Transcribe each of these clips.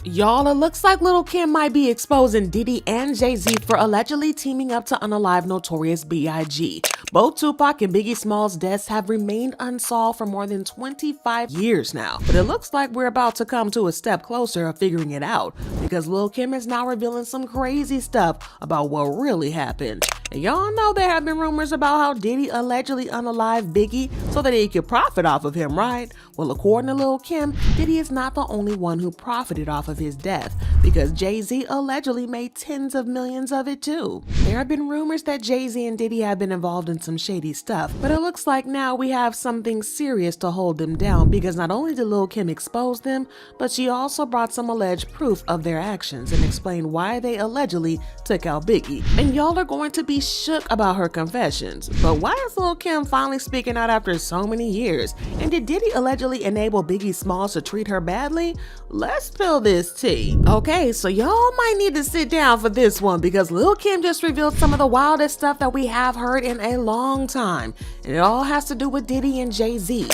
Y'all, it looks like Lil Kim might be exposing Diddy and Jay Z for allegedly teaming up to unalive Notorious B.I.G. Both Tupac and Biggie Small's deaths have remained unsolved for more than 25 years now, but it looks like we're about to come to a step closer of figuring it out, because Lil Kim is now revealing some crazy stuff about what really happened. And y'all know there have been rumors about how Diddy allegedly unalived Biggie so that he could profit off of him, right? Well, according to Lil Kim, Diddy is not the only one who profited off of his death, because Jay Z allegedly made tens of millions of it too. There have been rumors that Jay Z and Diddy have been involved in some shady stuff, but it looks like now we have something serious to hold them down, because not only did Lil Kim expose them, but she also brought some alleged proof of their actions and explained why they allegedly took out Biggie. And y'all are going to be shook about her confessions. But why is Lil Kim finally speaking out after so many years? And did Diddy allegedly enable Biggie Smalls to treat her badly? Let's spill this tea. Okay, so y'all might need to sit down for this one, because Lil Kim just revealed some of the wildest stuff that we have heard in a long time. And it all has to do with Diddy and Jay Z.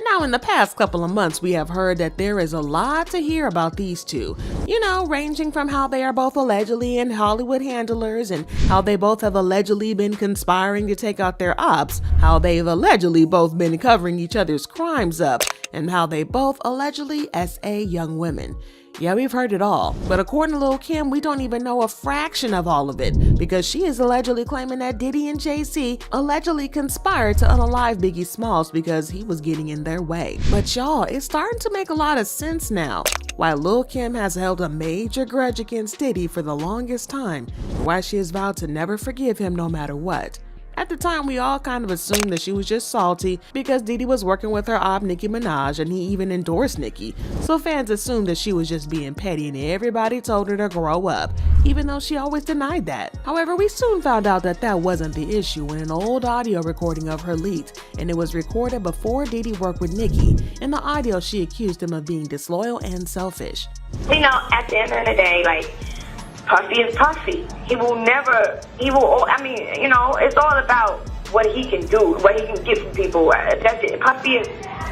Now, in the past couple of months, we have heard that there is a lot to hear about these two. You know, ranging from how they are both allegedly in Hollywood handlers, and how they both have allegedly been conspiring to take out their ops, how they've allegedly both been covering each other's crimes up, and how they both allegedly SA young women. Yeah, we've heard it all, but according to Lil Kim, we don't even know a fraction of all of it, because she is allegedly claiming that Diddy and Jay Z allegedly conspired to unalive Biggie Smalls because he was getting in their way. But y'all, it's starting to make a lot of sense now why Lil Kim has held a major grudge against Diddy for the longest time, and why she has vowed to never forgive him no matter what. At the time, we all kind of assumed that she was just salty because Diddy was working with her op Nicki Minaj, and he even endorsed Nicki. So fans assumed that she was just being petty, and everybody told her to grow up, even though she always denied that. However, we soon found out that that wasn't the issue when an old audio recording of her leaked, and it was recorded before Diddy worked with Nicki. In the audio, she accused him of being disloyal and selfish. You know, at the end of the day, like, Puffy is Puffy. He will, I mean, you know, it's all about what he can do, what he can give to people. That's it. Puffy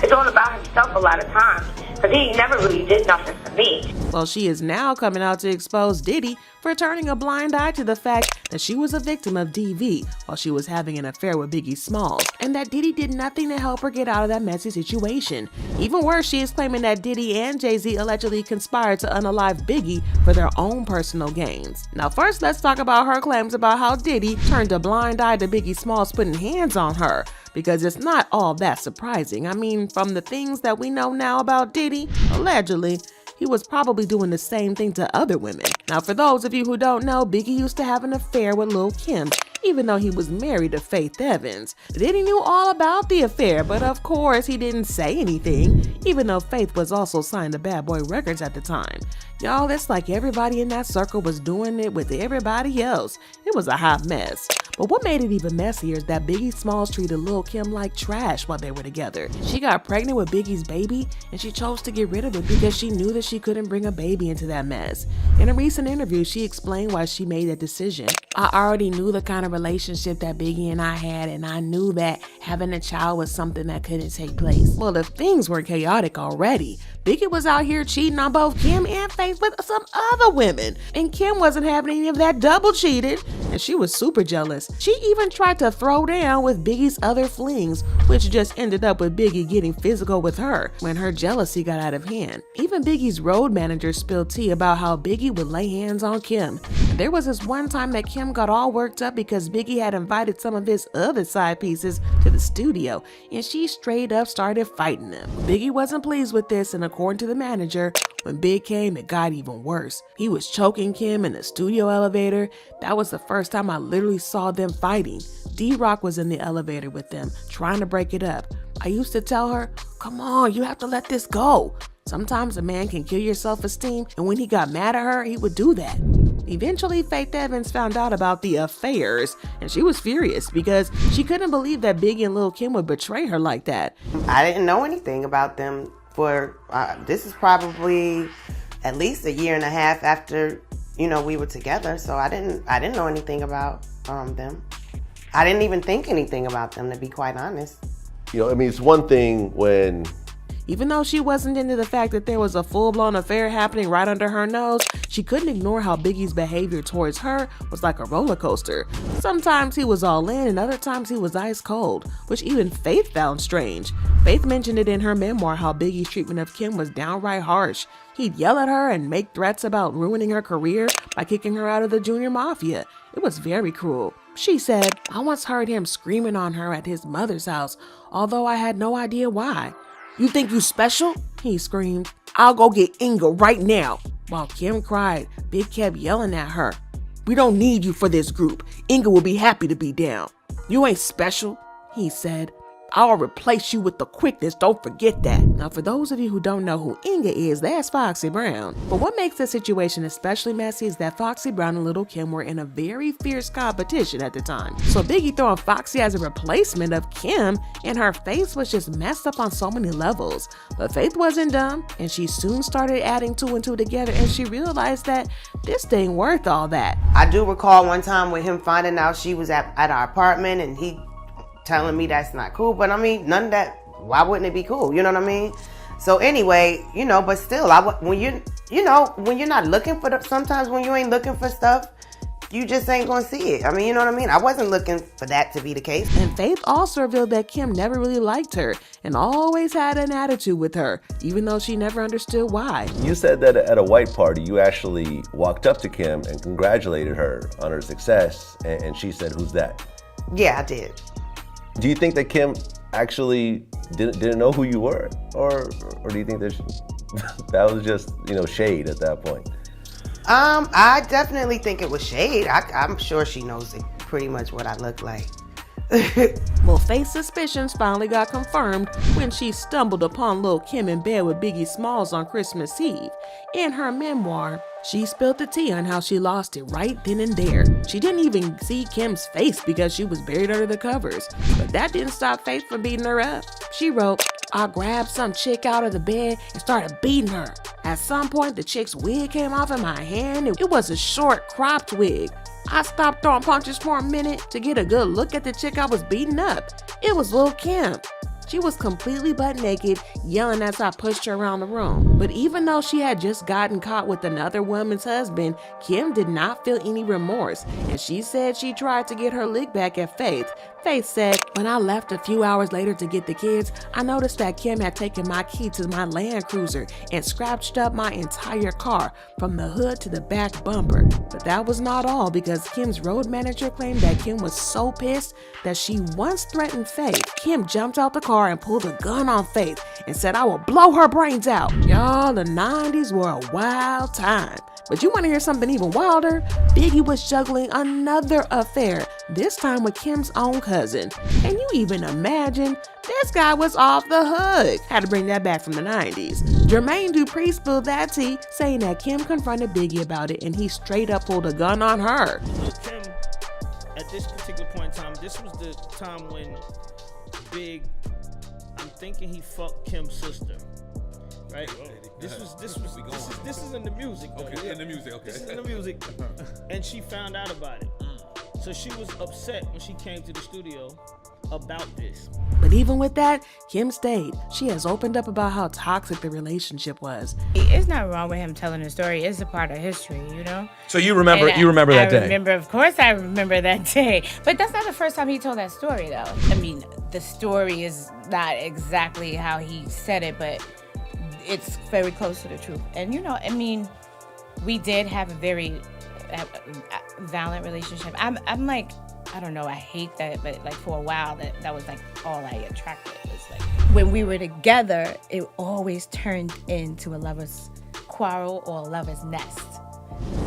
it's all about himself a lot of times, because he never really did nothing for me. Well, she is now coming out to expose Diddy for turning a blind eye to the fact that she was a victim of DV while she was having an affair with Biggie Smalls, and that Diddy did nothing to help her get out of that messy situation. Even worse, she is claiming that Diddy and Jay Z allegedly conspired to unalive Biggie for their own personal gains. Now, first, let's talk about her claims about how Diddy turned a blind eye to Biggie Smalls putting hands on her, because it's not all that surprising. I mean, from the things that we know now about Diddy, allegedly, he was probably doing the same thing to other women. Now, for those of you who don't know, Biggie used to have an affair with Lil Kim, even though he was married to Faith Evans. Diddy knew all about the affair, but of course he didn't say anything, even though Faith was also signed to Bad Boy Records at the time. Y'all, it's like everybody in that circle was doing it with everybody else. It was a hot mess. But what made it even messier is that Biggie Smalls treated Lil Kim like trash while they were together. She got pregnant with Biggie's baby, and she chose to get rid of it because she knew that she couldn't bring a baby into that mess. In a recent interview, she explained why she made that decision. I already knew the kind of relationship that Biggie and I had, and I knew that having a child was something that couldn't take place. Well, if things were chaotic already, Biggie was out here cheating on both Kim and Faith with some other women, and Kim wasn't having any of that double cheated, and she was super jealous. She even tried to throw down with Biggie's other flings, which just ended up with Biggie getting physical with her when her jealousy got out of hand. Even Biggie's road manager spilled tea about how Biggie would lay hands on Kim. And there was this one time that Kim got all worked up because Biggie had invited some of his other side pieces to the studio, and she straight up started fighting them. Biggie wasn't pleased with this, and according to the manager, when Big came, it got even worse. He was choking Kim in the studio elevator. That was the first time I literally saw them fighting. D-Rock was in the elevator with them, trying to break it up. I used to tell her, come on, you have to let this go. Sometimes a man can kill your self-esteem, and when he got mad at her, he would do that. Eventually, Faith Evans found out about the affairs, and she was furious because she couldn't believe that Biggie and Lil Kim would betray her like that. I didn't know anything about them for, this is probably at least a year and a half after, you know, we were together. So I didn't know anything about them. I didn't even think anything about them, to be quite honest. You know, I mean, it's one thing when Even though she wasn't into the fact that there was a full-blown affair happening right under her nose, she couldn't ignore how Biggie's behavior towards her was like a roller coaster. Sometimes he was all in and other times he was ice cold, which even Faith found strange. Faith mentioned it in her memoir how Biggie's treatment of Kim was downright harsh. He'd yell at her and make threats about ruining her career by kicking her out of the Junior Mafia. It was very cruel. She said, "I once heard him screaming on her at his mother's house, although I had no idea why. 'You think you special?' he screamed. 'I'll go get Inga right now.' While Kim cried, Big kept yelling at her. 'We don't need you for this group. Inga will be happy to be down.' 'You ain't special,' he said. 'I'll replace you with the quickness, don't forget that.'" Now, for those of you who don't know who Inga is, that's Foxy Brown. But what makes the situation especially messy is that Foxy Brown and Lil Kim were in a very fierce competition at the time. So Biggie throwing Foxy as a replacement of Kim, and her face was just messed up on so many levels. But Faith wasn't dumb, and she soon started adding two and two together, and she realized that this thing worth all that. I do recall one time with him finding out she was at our apartment and he telling me that's not cool, but I mean, none of that, why wouldn't it be cool? You know what I mean? So anyway, but still, when you're not looking for sometimes when you ain't looking for stuff, you just ain't gonna see it. I mean, you know what I mean? I wasn't looking for that to be the case. And Faith also revealed that Kim never really liked her and always had an attitude with her, even though she never understood why. You said that at a white party, you actually walked up to Kim and congratulated her on her success, and she said, "Who's that?" Yeah, I did. Do you think that Kim actually didn't know who you were, or do you think that that was just shade at that point? I definitely think it was shade. I'm sure she knows pretty much what I look like. Well, Faith's suspicions finally got confirmed when she stumbled upon Lil Kim in bed with Biggie Smalls on Christmas Eve. In her memoir, she spilled the tea on how she lost it right then and there. She didn't even see Kim's face because she was buried under the covers. But that didn't stop Faith from beating her up. She wrote, "I grabbed some chick out of the bed and started beating her. At some point, the chick's wig came off in my hand. It was a short, cropped wig. I stopped throwing punches for a minute to get a good look at the chick I was beating up. It was Lil Kim. She was completely butt naked, yelling as I pushed her around the room." But even though she had just gotten caught with another woman's husband, Kim did not feel any remorse, and she said she tried to get her lick back at Faith. Faith said, "When I left a few hours later to get the kids, I noticed that Kim had taken my key to my Land Cruiser and scratched up my entire car from the hood to the back bumper." But that was not all, because Kim's road manager claimed that Kim was so pissed that she once threatened Faith. Kim jumped out the car and pulled a gun on Faith and said, "I will blow her brains out." Y'all, the 90s were a wild time. But you want to hear something even wilder? Biggie was juggling another affair, this time with Kim's own cousin. Can you even imagine? This guy was off the hook. Had to bring that back from the 90s. Jermaine Dupri spilled that tea, saying that Kim confronted Biggie about it and he straight up pulled a gun on her. Lil Kim, at this particular point in time, this was the time when Big, I'm thinking he fucked Kim's sister. Right? This is in the music. Though. Okay, in the music. Okay. This is in the music, and she found out about it. So she was upset when she came to the studio about this. But even with that, Kim stayed. She has opened up about how toxic the relationship was. It's not wrong with him telling the story. It's a part of history, So you remember that day? Of course I remember that day. But that's not the first time he told that story, though. I mean, the story is not exactly how he said it, but it's very close to the truth. And, we did have a very violent relationship. I'm like, I don't know, I hate that, but like for a while that was like all I attracted. It's like when we were together, it always turned into a lover's quarrel or a lover's nest.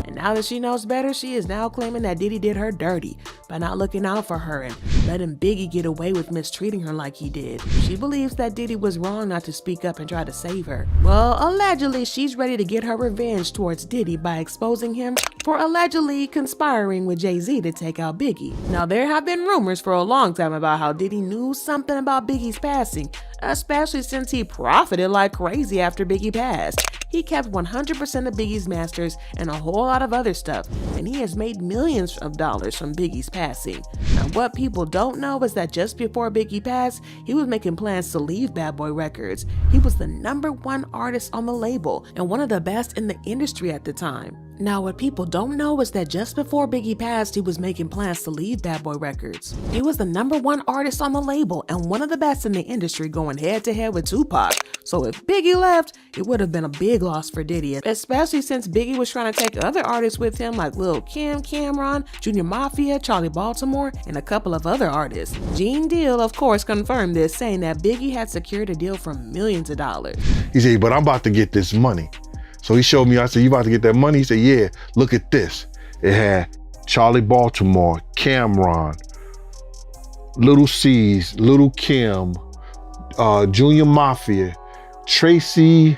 And now that she knows better, she is now claiming that Diddy did her dirty by not looking out for her and letting Biggie get away with mistreating her like he did. She believes that Diddy was wrong not to speak up and try to save her. Well, allegedly, she's ready to get her revenge towards Diddy by exposing him for allegedly conspiring with Jay Z to take out Biggie. Now, there have been rumors for a long time about how Diddy knew something about Biggie's passing, especially since he profited like crazy after Biggie passed. he kept 100% of Biggie's masters and a whole lot of other stuff, and he has made millions of dollars from Biggie's passing. Now, what people don't know is that just before Biggie passed, he was making plans to leave Bad Boy Records. He was the #1 artist on the label and one of the best in the industry at the time. Now, what people don't know is that just before Biggie passed, he was making plans to leave Bad Boy Records. He was the #1 artist on the label and one of the best in the industry, going head to head with Tupac. So if Biggie left, it would have been a big loss for Diddy, especially since Biggie was trying to take other artists with him like Lil Kim, Cameron, Junior Mafia, Charlie Baltimore, and a couple of other artists. Gene Deal, of course, confirmed this, saying that Biggie had secured a deal for millions of dollars. He said, but I'm about to get this money. So he showed me, I said, you about to get that money? He said, yeah, look at this. It had Charlie Baltimore, Cameron, Little C's, Little Kim, Junior Mafia, Tracy,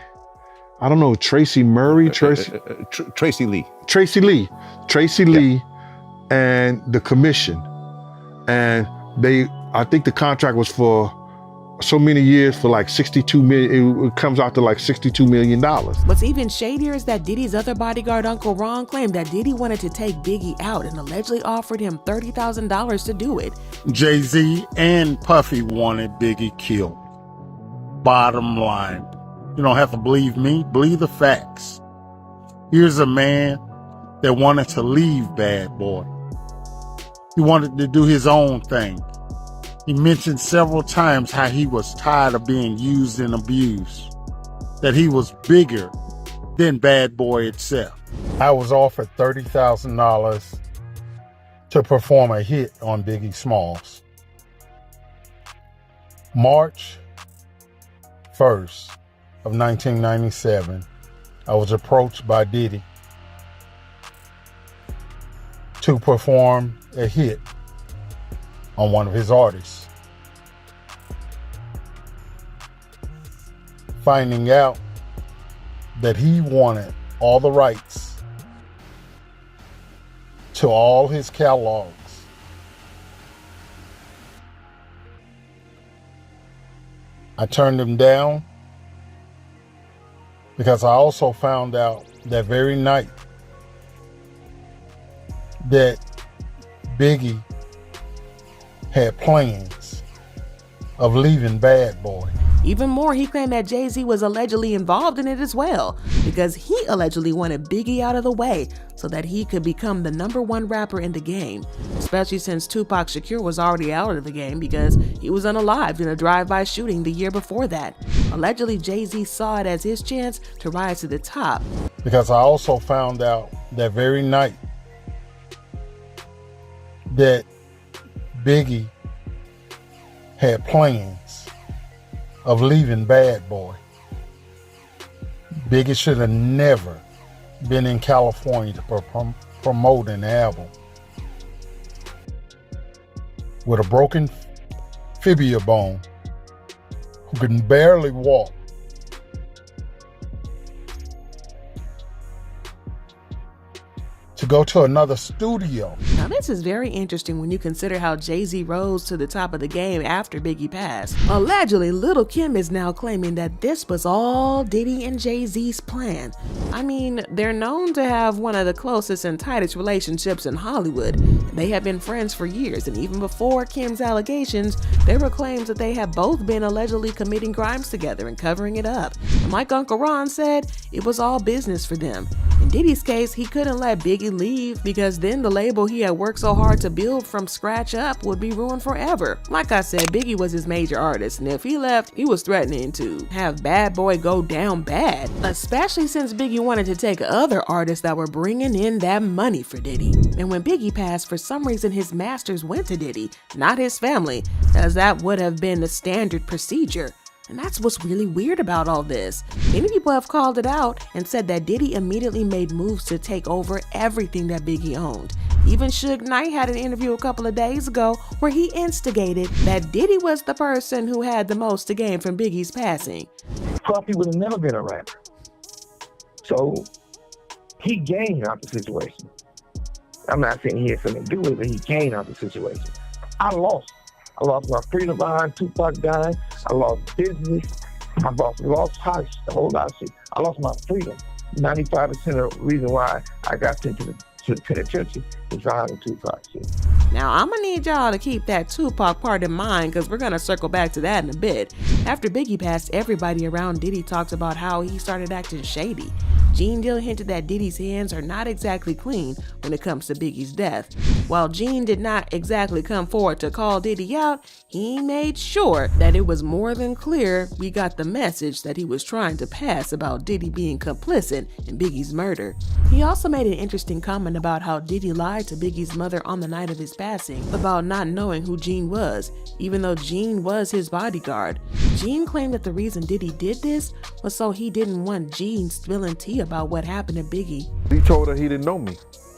I don't know, Tracy Murray, Tracy Lee. Lee, and the commission. And I think the contract was for so many years for like 62 million, it comes out to like $62 million. What's even shadier is that Diddy's other bodyguard, Uncle Ron, claimed that Diddy wanted to take Biggie out and allegedly offered him $30,000 to do it. Jay Z and Puffy wanted Biggie killed. Bottom line. You don't have to believe me, believe the facts. Here's a man that wanted to leave Bad Boy. He wanted to do his own thing. He mentioned several times how he was tired of being used and abused, that he was bigger than Bad Boy itself. I was offered $30,000 to perform a hit on Biggie Smalls. March 1st of 1997, I was approached by Diddy to perform a hit on one of his artists. Finding out that he wanted all the rights to all his catalogs. I turned him down because I also found out that very night that Biggie had plans of leaving Bad Boy. Even more, he claimed that Jay Z was allegedly involved in it as well, because he allegedly wanted Biggie out of the way so that he could become the #1 rapper in the game, especially since Tupac Shakur was already out of the game because he was unalived in a drive-by shooting the year before that. Allegedly, Jay Z saw it as his chance to rise to the top. Because I also found out that very night that Biggie had plans of leaving Bad Boy. Biggie should have never been in California to promote an album. With a broken fibula bone, who can barely walk, to go to another studio. Now this is very interesting when you consider how Jay Z rose to the top of the game after Biggie passed. Allegedly, Lil Kim is now claiming that this was all Diddy and Jay Z's plan. I mean, they're known to have one of the closest and tightest relationships in Hollywood. They have been friends for years, and even before Kim's allegations, there were claims that they have both been allegedly committing crimes together and covering it up. And like Uncle Ron said, it was all business for them. In Diddy's case, he couldn't let Biggie leave because then the label he had worked so hard to build from scratch up would be ruined forever. Like I said, Biggie was his major artist, and if he left, he was threatening to have Bad Boy go down bad, especially since Biggie wanted to take other artists that were bringing in that money for Diddy. And when Biggie passed, for some reason his masters went to Diddy, not his family, as that would have been the standard procedure. And that's what's really weird about all this. Many people have called it out and said that Diddy immediately made moves to take over everything that Biggie owned. Even Suge Knight had an interview a couple of days ago where he instigated that Diddy was the person who had the most to gain from Biggie's passing. Puffy would have never been a rapper. So he gained out the situation. I'm not saying he had something to do with it, but he gained out the situation. I lost my freedom behind Tupac dying. I lost business. My boss lost a whole lot of shit. I lost my freedom. 95% of the reason why I got sent to the penitentiary is behind the Tupac shit. Now, I'm gonna need y'all to keep that Tupac part in mind because we're gonna circle back to that in a bit. After Biggie passed, everybody around Diddy talked about how he started acting shady. Gene Deal hinted that Diddy's hands are not exactly clean when it comes to Biggie's death. While Gene did not exactly come forward to call Diddy out, he made sure that it was more than clear we got the message that he was trying to pass about Diddy being complicit in Biggie's murder. He also made an interesting comment about how Diddy lied to Biggie's mother on the night of his passing about not knowing who Gene was, even though Gene was his bodyguard. Gene claimed that the reason Diddy did this was so he didn't want Gene spilling tea about what happened to Biggie. He told her he didn't know me.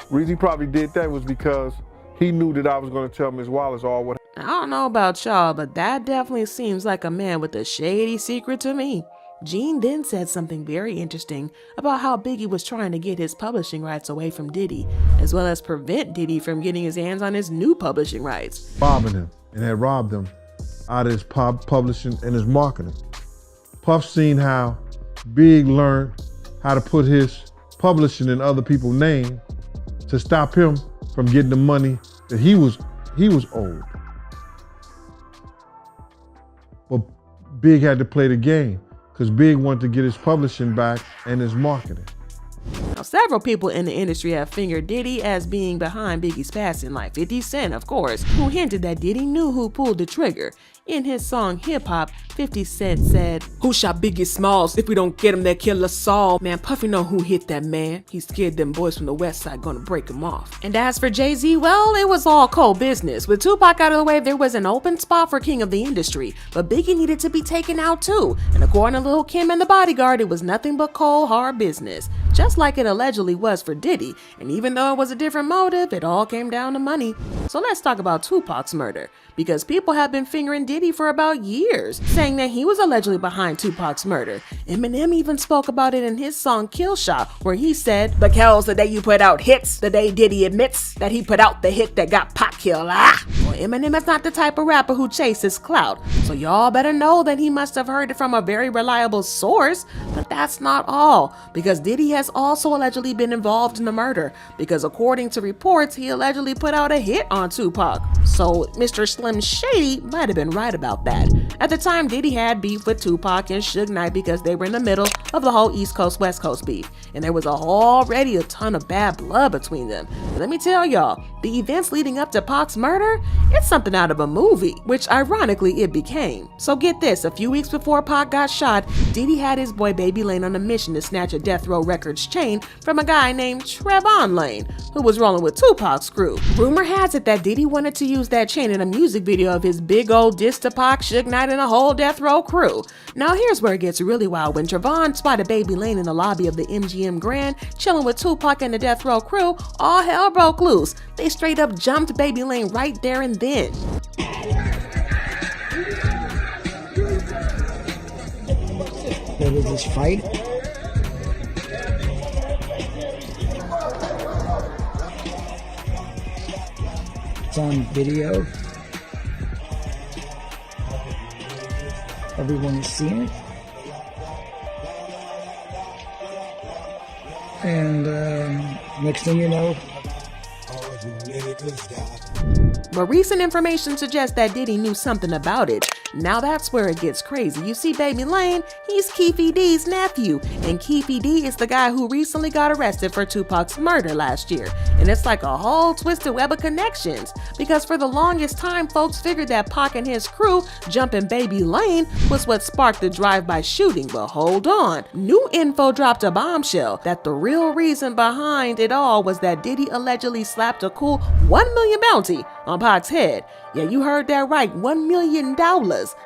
The reason he probably did that was because he knew that I was going to tell Miss Wallace all what. I don't know about y'all, but that definitely seems like a man with a shady secret to me. Gene then said something very interesting about how Biggie was trying to get his publishing rights away from Diddy, as well as prevent Diddy from getting his hands on his new publishing rights. Robbing him, and had robbed him out of his publishing and his marketing. Puff seen how Big learned how to put his publishing in other people's name to stop him from getting the money that he was owed. But Big had to play the game because Big wanted to get his publishing back and his marketing. Now, several people in the industry have fingered Diddy as being behind Biggie's passing, like 50 Cent, of course, who hinted that Diddy knew who pulled the trigger. In his song Hip Hop, 50 Cent said, "Who shot Biggie Smalls? If we don't get him, they'll kill us all. Man, Puffy know who hit that man. He scared them boys from the west side, gonna break him off." And as for Jay Z, well, it was all cold business. With Tupac out of the way, there was an open spot for king of the industry, but Biggie needed to be taken out too. And according to Lil Kim and the Bodyguard, it was nothing but cold, hard business, just like it allegedly was for Diddy. And even though it was a different motive, it all came down to money. So let's talk about Tupac's murder, because people have been fingering Diddy for about years, saying that he was allegedly behind Tupac's murder. Eminem even spoke about it in his song Kill Shot, where he said, "The Kells, the day you put out hits, the day Diddy admits that he put out the hit that got Pac killed." Well, Eminem is not the type of rapper who chases clout, so y'all better know that he must have heard it from a very reliable source. But that's not all, because Diddy has also allegedly been involved in the murder, because according to reports, he allegedly put out a hit on Tupac. So Mr. Slim Shady might have been right about that. At the time, Diddy had beef with Tupac and Suge Knight because they were in the middle of the whole East Coast West Coast beef, and there was already a ton of bad blood between them. But let me tell y'all, the events leading up to Pac's murder, it's something out of a movie, which ironically it became. So get this, a few weeks before Pac got shot, Diddy had his boy Baby Lane on a mission to snatch a Death Row Records chain from a guy named Trevon Lane, who was rolling with Tupac's crew. Rumor has it that Diddy wanted to use that chain in a music video of his big old diss to Pac, Suge Knight, and a whole Death Row crew. Now here's where it gets really wild. When Trevon spotted Baby Lane in the lobby of the MGM Grand, chilling with Tupac and the Death Row crew, all hell broke loose. They straight up jumped Baby Lane right there and then. There was this fight. It's on video. Everyone has seen it. And next thing you know, but recent information suggests that Diddy knew something about it. Now that's where it gets crazy. You see, Baby Lane, he's Keefy D's nephew, and Keefy D is the guy who recently got arrested for Tupac's murder last year. And it's like a whole twisted web of connections, because for the longest time, folks figured that Pac and his crew jumping Baby Lane was what sparked the drive-by shooting. But hold on, new info dropped a bombshell that the real reason behind it all was that Diddy allegedly slapped a cool $1 million bounty on Pac's head. Yeah, you heard that right, $1 million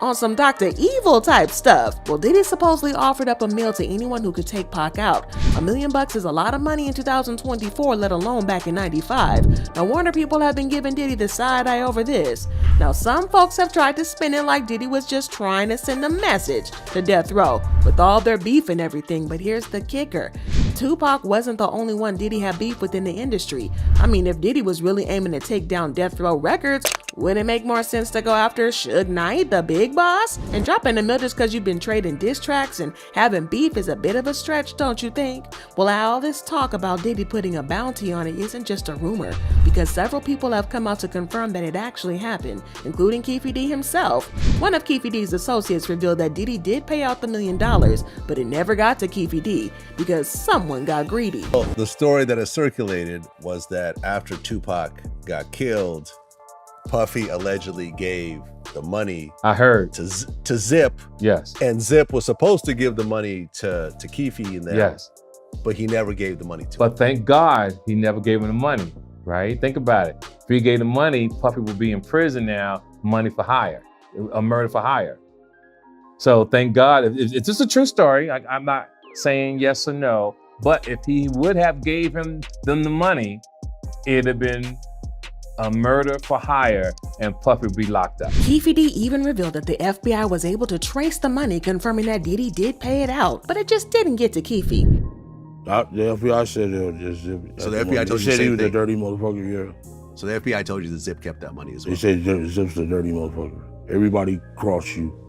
on some Dr. Evil type stuff. Well, Diddy supposedly offered up a meal to anyone who could take Pac out. $1 million is a lot of money in 2024, let alone back in 95. Now, Warner people have been giving Diddy the side eye over this. Now, some folks have tried to spin it like Diddy was just trying to send a message to Death Row with all their beef and everything, but here's the kicker. Tupac wasn't the only one Diddy had beef with in the industry. I mean, if Diddy was really aiming to take down Death Row Records, wouldn't it make more sense to go after Suge Knight, the big boss? And dropping the mill just because you've been trading diss tracks and having beef is a bit of a stretch, don't you think? Well, all this talk about Diddy putting a bounty on it isn't just a rumor, because several people have come out to confirm that it actually happened, including Keefe D himself. One of Keefe D's associates revealed that Diddy did pay out the $1 million, but it never got to Keefe D because someone got greedy. Well, the story that has circulated was that after Tupac got killed, Puffy allegedly gave the money I heard to Zip. Yes. And Zip was supposed to give the money to Keefe and them. Yes. But he never gave the money to him. But thank God he never gave him the money, right? Think about it. If he gave the money, Puffy would be in prison now, money for hire, a murder for hire. So thank God. If this is a true story, I'm not saying yes or no, but if he would have gave them the money, it'd have been a murder for hire, and Puffy would be locked up. Keefe D even revealed that the FBI was able to trace the money, confirming that Diddy did pay it out, but it just didn't get to Keefe. The FBI said it was just Zip. So the FBI told you the said he same was a thing? dirty motherfucker, yeah. So the FBI told you that Zip kept that money as well. They said Zip's a dirty motherfucker. Everybody crossed you.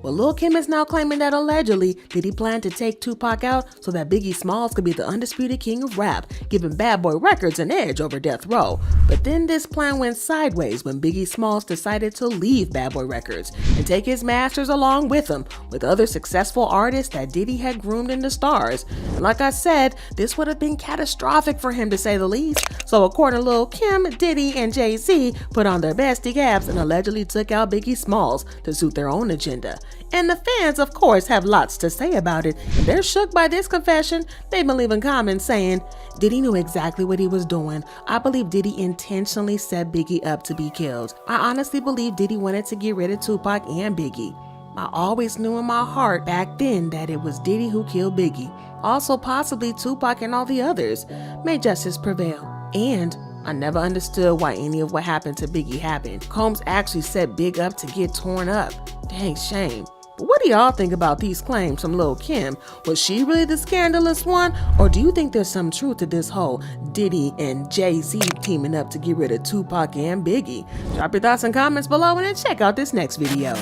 Well, Lil Kim is now claiming that allegedly Diddy planned to take Tupac out so that Biggie Smalls could be the undisputed king of rap, giving Bad Boy Records an edge over Death Row. But then this plan went sideways when Biggie Smalls decided to leave Bad Boy Records and take his masters along with him, with other successful artists that Diddy had groomed into stars. And like I said, this would have been catastrophic for him, to say the least. So according to Lil Kim, Diddy and Jay Z put on their bestie gaps and allegedly took out Biggie Smalls to suit their own agenda. And the fans, of course, have lots to say about it, and they're shook by this confession. They've been leaving comments saying, Diddy knew exactly what he was doing. I believe Diddy intentionally set Biggie up to be killed. I honestly believe Diddy wanted to get rid of Tupac and Biggie. I always knew in my heart back then that it was Diddy who killed Biggie. Also possibly Tupac and all the others. May justice prevail. And I never understood why any of what happened to Biggie happened. Combs actually set Big up to get torn up. Dang shame. But what do y'all think about these claims from Lil Kim? Was she really the scandalous one? Or do you think there's some truth to this whole Diddy and Jay Z teaming up to get rid of Tupac and Biggie? Drop your thoughts and comments below and then check out this next video.